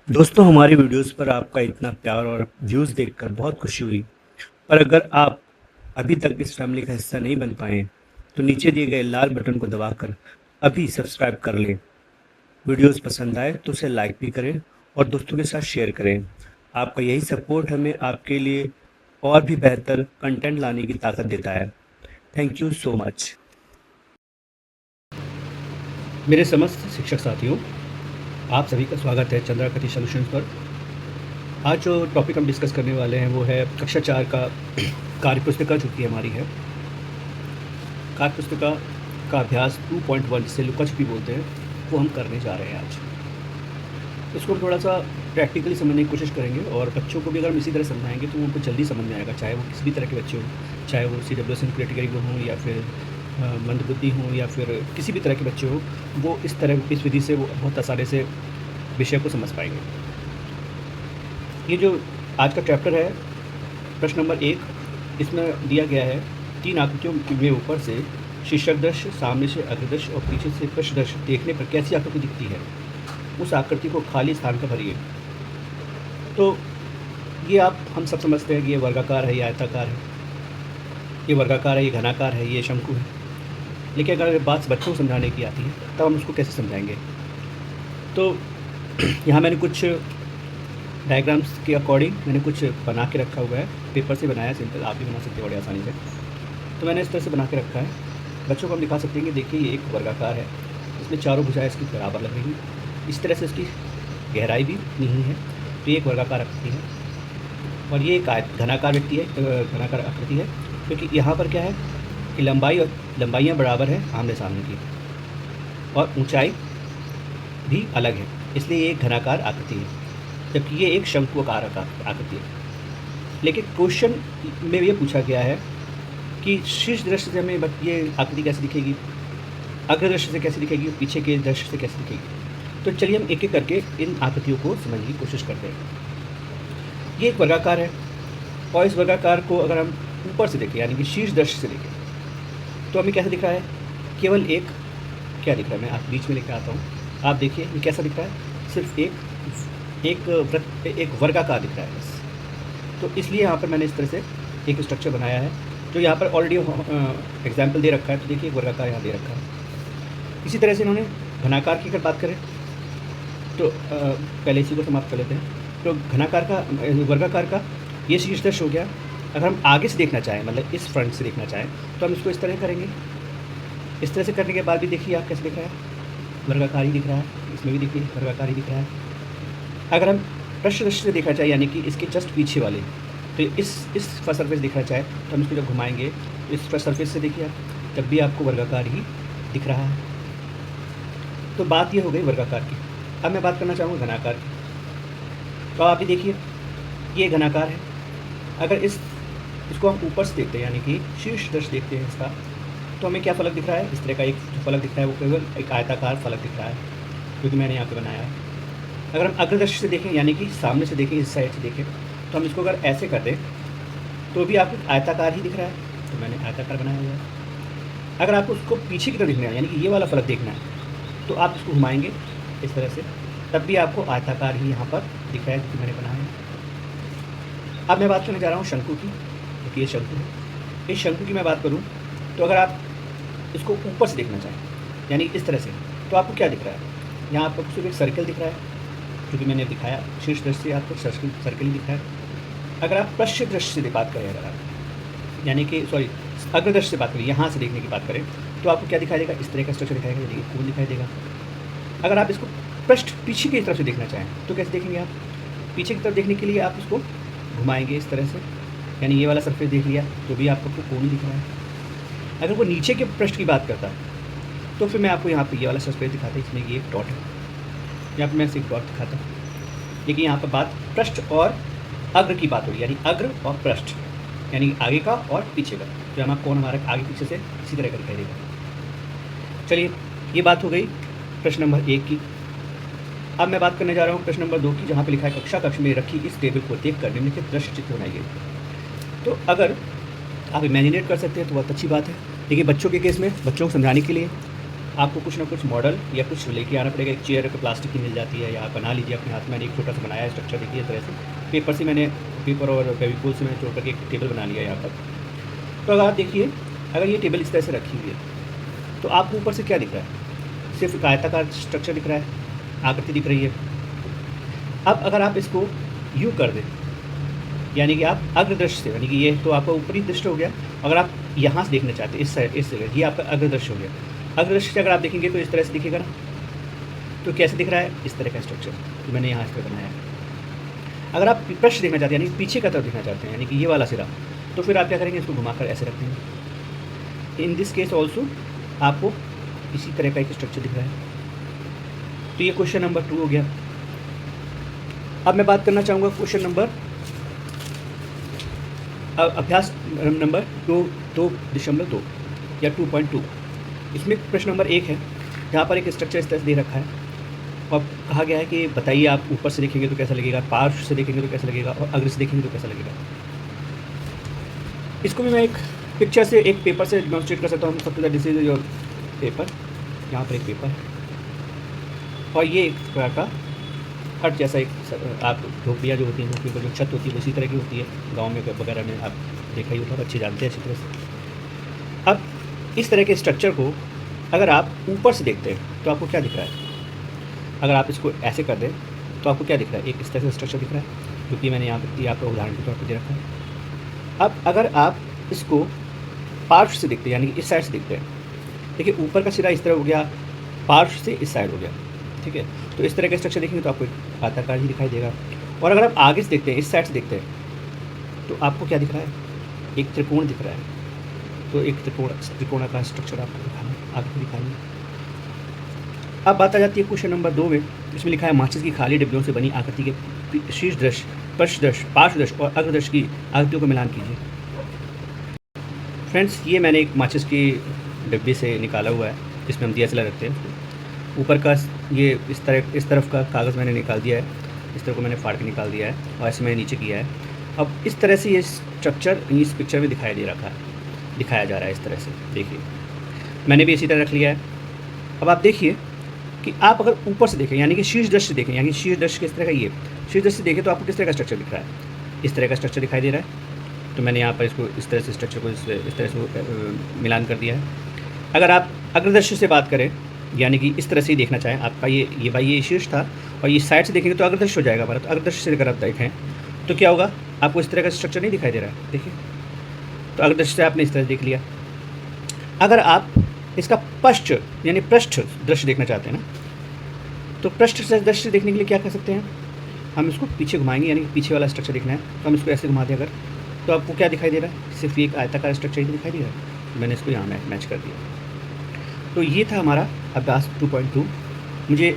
दोस्तों हमारी वीडियोस पर आपका इतना प्यार और व्यूज़ देखकर बहुत खुशी हुई। पर अगर आप अभी तक इस फैमिली का हिस्सा नहीं बन पाए हैं, तो नीचे दिए गए लाल बटन को दबाकर अभी सब्सक्राइब कर लें। वीडियोस पसंद आए तो उसे लाइक भी करें और दोस्तों के साथ शेयर करें। आपका यही सपोर्ट हमें आपके लिए और भी बेहतर कंटेंट लाने की ताकत देता है। Thank you so much. मेरे समस्त शिक्षक साथियों, आप सभी का स्वागत है चंद्राकृति सॉल्यूशंस पर। आज जो टॉपिक हम डिस्कस करने वाले हैं वो है कक्षा 4 का कार्य पुस्तिका जो कि हमारी है। कार्य पुस्तिका का अभ्यास 2.1 जिसे लुका छिपी बोलते हैं, वो हम करने जा रहे हैं आज। इसको हम थोड़ा सा प्रैक्टिकली समझने की कोशिश करेंगे और बच्चों को भी अगर हम इसी तरह समझाएंगे तो उनको जल्दी समझ में आएगा, चाहे वो किसी भी तरह के बच्चे हों, चाहे वो CWS कैटेगरी के हों या फिर मंदबुद्धि हों या फिर किसी भी तरह के बच्चे हों। वो इस विधि से वो बहुत आसानी से विषय को समझ पाएंगे। ये जो आज का चैप्टर है, प्रश्न नंबर 1, इसमें दिया गया है 3 आकृतियों में ऊपर से शीर्षक दृश्य, सामने से अग्रदृश्य और पीछे से पृष्ठ दृश्य देखने पर कैसी आकृति दिखती है, उस आकृति को खाली स्थान पर भरिए। तो ये हम सब समझते हैं कि ये वर्गाकार है, ये आयताकार है, ये वर्गाकार है, ये घनाकार है, ये शंकु है। लेकिन अगर बात बच्चों को समझाने की आती है तब हम उसको कैसे समझाएंगे। तो यहाँ मैंने कुछ डायग्राम्स के अकॉर्डिंग मैंने कुछ बना के रखा हुआ है, पेपर से बनाया, सिंपल, आप भी बना सकते हैं बड़ी आसानी से। तो मैंने इस तरह से बना के रखा है। बच्चों को हम दिखा सकते हैं कि देखिए ये एक वर्गाकार है, इसमें चारों भुजाएं इसकी बराबर लग रही हैं, इस तरह से इसकी गहराई भी नहीं है, तो ये एक वर्गाकार आकृति है। और ये एक घनाकार घनाकार आकृति है, क्योंकि यहाँ पर क्या है कि लंबाइयाँ बराबर है आमने सामने की, और ऊंचाई भी अलग है, इसलिए ये एक घनाकार आकृति है, जबकि ये एक शंकुआकार आकृति है। लेकिन क्वेश्चन में ये पूछा गया है कि शीर्ष दृश्य से हमें ये आकृति कैसे दिखेगी, अग्र दृश्य से कैसे दिखेगी, पीछे के दृश्य से कैसे दिखेगी। तो चलिए हम एक एक करके इन आकृतियों को समझने की कोशिश करते हैं। ये एक वर्गाकार है, और इस वर्गाकार को अगर हम ऊपर से देखें, यानी कि शीर्ष दृश्य से देखें, तो हमें कैसा दिख रहा है, केवल एक क्या दिख रहा है, मैं आप बीच में लेकर आता हूँ। आप देखिए ये कैसा दिख रहा है, सिर्फ एक वर्गाकार दिख रहा है बस। तो इसलिए यहाँ पर मैंने इस तरह से एक स्ट्रक्चर बनाया है, जो यहाँ पर ऑलरेडी एग्जाम्पल दे रखा है। तो देखिए एक वर्गाकार यहाँ दे रखा है। इसी तरह से इन्होंने घनाकार की अगर बात करें तो पहले इसी को समाप्त कर लेते हैं। तो वर्गाकार का ये शीर्ष दृश्य हो गया। अगर हम आगे से देखना चाहें, मतलब इस फ्रंट से देखना चाहें, तो हम इसको इस तरह करेंगे। इस तरह से करने के बाद भी देखिए आप कैसे दिख रहा है, वर्गाकार ही दिख रहा है, इसमें भी देखिए वर्गाकार ही दिख रहा है। अगर हम पृष्ठ दृश्य से देखना चाहें, यानी कि इसके जस्ट पीछे वाले, तो इस फर्स्ट सरफेस दिखना चाहे तो हम इसको जब घुमाएंगे इस फर्स्ट सरफेस से देखिए आप, तब भी आपको वर्गाकार ही दिख रहा है। तो बात ये हो गई वर्गाकार की। अब मैं बात करना चाहूँगा घनाकार की। तो आप भी देखिए ये घनाकार है। अगर इसको हम ऊपर से देखते हैं, यानी कि शीर्ष दृश्य देखते हैं इसका, तो हमें क्या फलक दिख रहा है, इस तरह का एक जो फलक दिख रहा है वो केवल एक आयताकार फलक दिख रहा है, क्योंकि मैंने यहाँ पे बनाया है। अगर हम अग्रदृश्य से देखें, यानी कि सामने से देखें, इस साइड से देखें, तो हम इसको अगर ऐसे कर दें तो भी आपको आयताकार ही दिख रहा है, तो मैंने आयताकार बनाया हुआ है। अगर आपको उसको पीछे की तरफ देखना है, यानी कि ये वाला फलक देखना है, तो आप इसको घुमाएंगे इस तरह से, तब भी आपको आयताकार ही यहाँ पर दिख रहा है, क्योंकि मैंने बनाया है। अब मैं बात करने जा रहा हूँ शंकु की, क्योंकि ये शंकु है। इस शंकु की मैं बात करूँ तो अगर आप इसको ऊपर से देखना चाहें, यानी इस तरह से, तो आपको क्या दिख रहा है, यहाँ आपको सिर्फ एक सर्कल दिख रहा है, क्योंकि मैंने दिखाया शीर्ष दृश्य से आपको सर्कल ही दिख रहा है। अगर आप पृष्ठ दृश्य से बात करें, अगर आप यानी कि अग्र दृश्य से बात करें, यहाँ से देखने की बात करें, तो आपको क्या दिखाई देगा, इस तरह का स्ट्रक्चर दिखाएगा, यानी कि कोन दिखाई देगा। अगर आप इसको पीछे की तरफ से देखना चाहें तो कैसे देखेंगे आप, पीछे की तरफ देखने के लिए आप इसको घुमाएंगे इस तरह से, यानी ये वाला सरफेस देख लिया तो भी आपको कोन दिख रहा है। अगर वो नीचे के पृष्ठ की बात करता है तो फिर मैं आपको यहाँ पे ये वाला सरफेस दिखाता हूँ, इसमें ये एक डॉट है, यहाँ पे मैं इसे एक डॉट दिखाता हूँ। लेकिन यहाँ पर बात पृष्ठ और अग्र की बात हो रही है, यानी अग्र और पृष्ठ, यानी आगे का और पीछे का, जो हमारा कोण हमारे आगे पीछे से इसी तरह का दिखाई देगा। चलिए ये बात हो गई प्रश्न नंबर 1 की। अब मैं बात करने जा रहा हूँ प्रश्न नंबर 2 की, जहाँ पे लिखा है कक्ष में रखी इस टेबल को देख कर निम्नलिखित दृश्य चित्र बनाइए। तो अगर आप इमेजिनेट कर सकते हैं तो बहुत अच्छी बात है, लेकिन बच्चों के केस में, बच्चों को समझाने के लिए आपको कुछ ना कुछ मॉडल या कुछ लेके आना पड़ेगा। एक चेयर प्लास्टिक की मिल जाती है, या आप बना लीजिए अपने हाथ में। मैंने एक छोटा सा बनाया है स्ट्रक्चर, देखिए इस तरह से पेपर से मैंने पेपर और फेविकोल से मैंने जोड़ करके एक टेबल बना लिया यहाँ पर। तो अगर आप देखिए, अगर ये टेबल इस तरह से रखी हुई है तो आपको ऊपर से क्या दिख रहा है? सिर्फ एक आयताकार स्ट्रक्चर दिख रहा है, आकृति दिख रही है। अब अगर आप इसको यूँ कर दें, यानी कि आप अग्रदृश्य से, यानी कि ये तो आपका ऊपरी दृष्टि हो गया। अगर आप यहाँ से देखना चाहते हैं इस साइड, इस जगह, ये आपका अग्रदृश्य हो गया। अग्रदृश्य से अगर आप देखेंगे तो इस तरह से दिखेगा ना। तो कैसे दिख रहा है? इस तरह का स्ट्रक्चर तो मैंने यहाँ इस पर बनाया है। अगर आप पृष्ठ देखना चाहते हैं, यानी पीछे का तरफ देखना चाहते हैं, यानी कि ये वाला सिरा, तो फिर आप क्या करेंगे? इसको घुमाकर ऐसे रख देंगे। इन दिस केस ऑल्सो आपको इसी तरह का एक स्ट्रक्चर दिख रहा है। तो ये क्वेश्चन नंबर 2 हो गया। अब मैं बात करना चाहूँगा क्वेश्चन नंबर अभ्यास नंबर 2.2 या 2.2। इसमें प्रश्न नंबर 1 है, जहाँ पर एक स्ट्रक्चर इस तरह से दे रखा है और कहा गया है कि बताइए आप ऊपर से देखेंगे तो कैसा लगेगा, पार्श्व से देखेंगे तो कैसा लगेगा और अग्र से देखेंगे तो कैसा लगेगा। इसको भी मैं एक पिक्चर से, एक पेपर से डेमोन्स्ट्रेट कर सकता हूँ। सबसे ज़्यादा दिस इज योर पेपर, यहाँ पर एक पेपर है और ये एक प्रकार का हट जैसा एक, आप झोपड़ियाँ जो होती हैं, झोपड़ी पर जो छत होती है उसी तरह की होती है। गांव में वगैरह में आप देखा ही होगा, बच्चे जानते हैं अच्छी तरह से। अब इस तरह के स्ट्रक्चर को अगर आप ऊपर से देखते हैं तो आपको क्या दिख रहा है? अगर आप इसको ऐसे कर दें तो आपको क्या दिख रहा है? एक इस तरह से स्ट्रक्चर दिख रहा है, जो कि मैंने यहाँ पर आपको उदाहरण के तौर पर दे रखा है। अब अगर आप इसको पार्श्व से देखते हैं, यानी कि इस साइड से देखते हैं, देखिए ऊपर का सिरा इस तरह हो गया, पार्श्व से इस साइड हो गया, ठीक है। तो इस तरह का स्ट्रक्चर देखेंगे तो आपको एक आयताकार ही दिखाई देगा। और अगर आप आगे से देखते हैं, इस साइड से देखते हैं, तो आपको क्या दिख रहा है? एक त्रिकोण दिख रहा है। तो एक त्रिकोणाकार स्ट्रक्चर आपको दिखाना, आगे दिखाएंगे। अब बात आ जाती है क्वेश्चन नंबर 2 में। इसमें लिखा है माचिस की खाली डिब्बियों से बनी आकृति के शीर्ष दृश्य, पृष्ठ दृश्य, पार्श्व दृश्य और अग्र दृश्य की आकृतियों का मिलान कीजिए। फ्रेंड्स, ये मैंने एक माचिस की डिब्बी से निकाला हुआ है, जिसमें हम DSLR रखते हैं। ऊपर का ये इस तरफ का कागज़ मैंने निकाल दिया है, इस तरफ को मैंने फाड़ के निकाल दिया है और ऐसे मैंने नीचे किया है। अब इस तरह से ये स्ट्रक्चर इस पिक्चर में दिखाया जा रहा है इस तरह से। देखिए, मैंने भी इसी तरह रख लिया है। अब आप देखिए कि आप अगर ऊपर से देखें, यानी कि शीर्ष दृश्य देखें, यानी शीर्ष दृश्य किस तरह का, ये शीर्ष दृश्य देखें तो आपको किस तरह का स्ट्रक्चर दिख रहा है? इस तरह का स्ट्रक्चर दिखाई दे रहा है। तो मैंने यहाँ पर इसको इस तरह से स्ट्रक्चर को इस तरह से मिलान कर दिया है। अगर आप अग्रदृश्य से बात करें, यानी कि इस तरह से ही देखना चाहें, आपका ये भाई ये शीर्ष था और ये साइड से देखेंगे तो अग्रदृश्य हो जाएगा हमारा। तो अग्रदृश्य से अगर आप देखें तो क्या होगा? आपको इस तरह का स्ट्रक्चर नहीं दिखाई दे रहा है। देखिए, तो अग्रदृश्य से आपने इस तरह देख लिया। अगर आप इसका पश्च यानी पृष्ठ दृश्य देखना चाहते हैं ना, तो पृष्ठ दृश्य देखने के लिए क्या कर सकते हैं? हम इसको पीछे घुमाएंगे, यानी कि पीछे वाला स्ट्रक्चर देखना है तो हम इसको ऐसे घुमा दें अगर, तो आपको क्या दिखाई दे रहा है? सिर्फ एक आयताकार स्ट्रक्चर ही दिखाई दे रहा है। मैंने इसको यहाँ मैच कर दिया। तो ये था हमारा अभ्यास 2.2। मुझे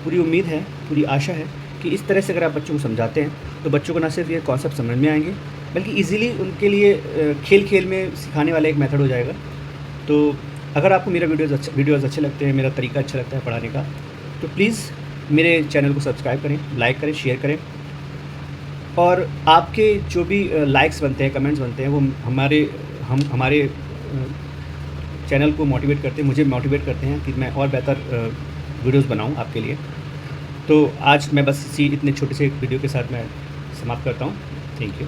पूरी उम्मीद है, पूरी आशा है कि इस तरह से अगर आप बच्चों को समझाते हैं तो बच्चों को ना सिर्फ ये कॉन्सेप्ट समझ में आएंगे, बल्कि इजीली उनके लिए खेल में सिखाने वाला एक मेथड हो जाएगा। तो अगर आपको मेरा वीडियोज़ अच्छे लगते हैं, मेरा तरीका अच्छा लगता है पढ़ाने का, तो प्लीज़ मेरे चैनल को सब्सक्राइब करें, लाइक करें, शेयर करें। और आपके जो भी लाइक्स बनते हैं, कमेंट्स बनते हैं, वो हमारे चैनल को मोटिवेट करते हैं, मुझे मोटिवेट करते हैं कि मैं और बेहतर वीडियोस बनाऊं आपके लिए। तो आज मैं बस इतने छोटे से एक वीडियो के साथ मैं समाप्त करता हूं। Thank you.